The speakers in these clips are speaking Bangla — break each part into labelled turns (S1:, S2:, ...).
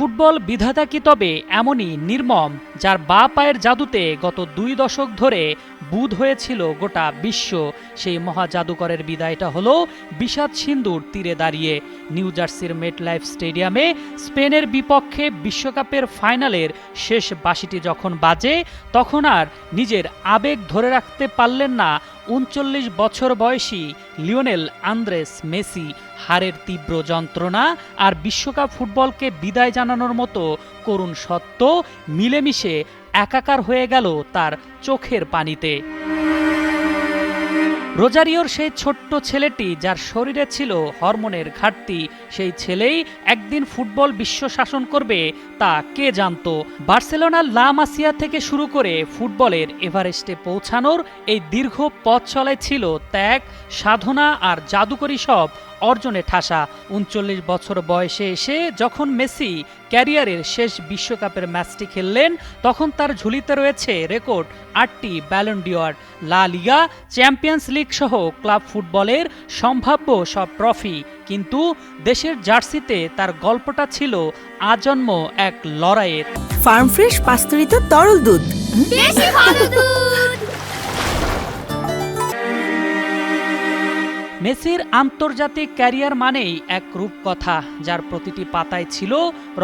S1: ফুটবল বিধাতা কি তবে এমনই নির্মম, যার বাঁ পায়ের জাদুতে গত 2 দশক ধরে বুঁদ হয়েছিল গোটা বিশ্ব? সেই মহা জাদুকরের বিদায়টা হলো বিষাদ সিন্ধুর তীরে দাঁড়িয়ে। নিউ জার্সির মেটলাইফ স্টেডিয়ামে স্পেনের বিপক্ষে বিশ্বকাপের ফাইনালের শেষ বাঁশিটি যখন বাজে, তখন আর নিজের আবেগ ধরে রাখতে পারলেন না ৩৯ বছর বয়সী লিওনেল আন্দ্রেস মেসি। হারের তীব্র যন্ত্রণা আর বিশ্বকাপ ফুটবলকে বিদায় জানানোর মতো করুণ সত্য মিলেমিশে একাকার হয়ে গেল তার চোখের পানিতে। রোজারিওর সেই ছোট্ট ছেলেটি, যার শরীরে ছিল হরমোনের ঘাটতি, সেই ছেলেই একদিন ফুটবল বিশ্ব শাসন করবে তা কে জানত? বার্সেলোনার লা মাসিয়া থেকে শুরু করে ফুটবলের এভারেস্টে পৌঁছানোর এই দীর্ঘ পথ চলায় ছিল ত্যাগ, সাধনা আর জাদুকরি সব অর্জনে ঠাসা। ৩৯ বছর বয়সে এসে যখন মেসি ক্যারিয়ারের শেষ বিশ্বকাপের ম্যাচটি খেললেন, তখন তার ঝুলিতে রয়েছে রেকর্ড 8টি ব্যালন ডি'অর, লা লিগা, চ্যাম্পিয়ন্স লিগ সহ ক্লাব ফুটবলের সম্ভাব্য সব ট্রফি। কিন্তু দেশের জার্সিতে তার গল্পটা ছিল আজন্ম এক লড়াইয়ের।
S2: ফার্ম ফ্রেশ পাস্তুরিত তরল দুধ,
S3: বেশি ভালো দুধ।
S1: মেসির আন্তর্জাতিক ক্যারিয়ার মানেই এক রূপকথা, যার প্রতিটি পাতায় ছিল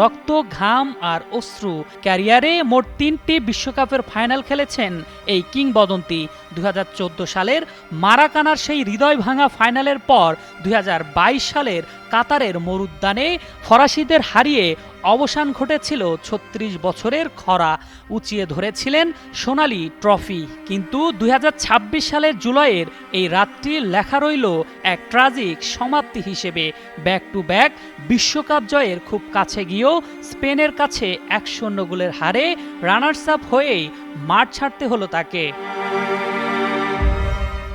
S1: রক্ত, ঘাম আর অশ্রু। ক্যারিয়ারে মোট 3টি বিশ্বকাপের ফাইনাল খেলেছেন এই কিংবদন্তি। 2014 সালের মারাকানার সেই হৃদয় ভাঙা ফাইনালের পর 2022 সালের কাতারের মরুদ্যানে ফরাসিদের হারিয়ে অবসান ঘটেছিল 36 বছরের খরা। উঁচিয়ে ধরেছিলেন সোনালি ট্রফি। কিন্তু 2026 সালের জুলাইয়ের এই রাতটি লেখা রইল এক ট্রাজিক সমাপ্তি হিসেবে। ব্যাক টু ব্যাক বিশ্বকাপ জয়ের খুব কাছে গিয়েও স্পেনের কাছে 1-0 গোলের হারে রানার্স আপ হয়েই মাঠ ছাড়তে হলো তাকে।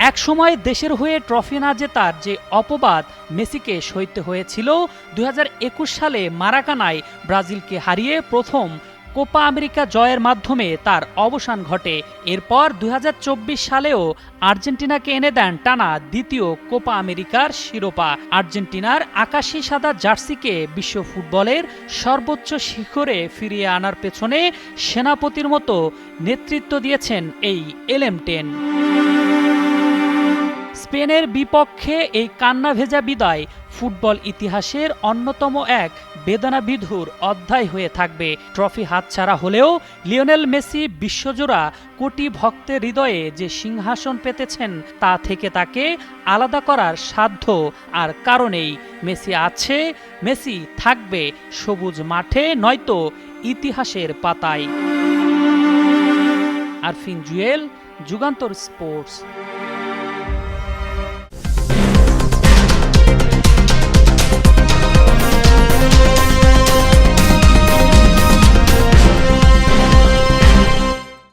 S1: একসময় দেশের হয়ে ট্রফি না জেতার যে অপবাদ মেসিকে সইতে হয়েছিল, 2021 সালে মারাকানায় ব্রাজিলকে হারিয়ে প্রথম কোপা আমেরিকা জয়ের মাধ্যমে তার অবসান ঘটে। এরপর 2024 সালেও আর্জেন্টিনাকে এনে দেন টানা দ্বিতীয় কোপা আমেরিকার শিরোপা। আর্জেন্টিনার আকাশি সাদা জার্সিকে বিশ্ব ফুটবলের সর্বোচ্চ শিখরে ফিরিয়ে আনার পেছনে সেনাপতির মতো নেতৃত্ব দিয়েছেন এই এলএম10। স্পেনের বিপক্ষে এই কান্না ভেজা বিদায় ফুটবল ইতিহাসের অন্যতম এক বেদনাবিধুর অধ্যায় হয়ে থাকবে। ট্রফি হাতছাড়া হলেও লিওনেল মেসি বিশ্বজোড়া কোটি ভক্তের হৃদয়ে যে সিংহাসন পেতেছেন, তা থেকে তাকে আলাদা করার সাধ্য আর কারণেই। মেসি আছে, মেসি থাকবে সবুজ মাঠে, নয়তো ইতিহাসের পাতায়। আরফিন জুয়েল, যুগান্তর স্পোর্টস।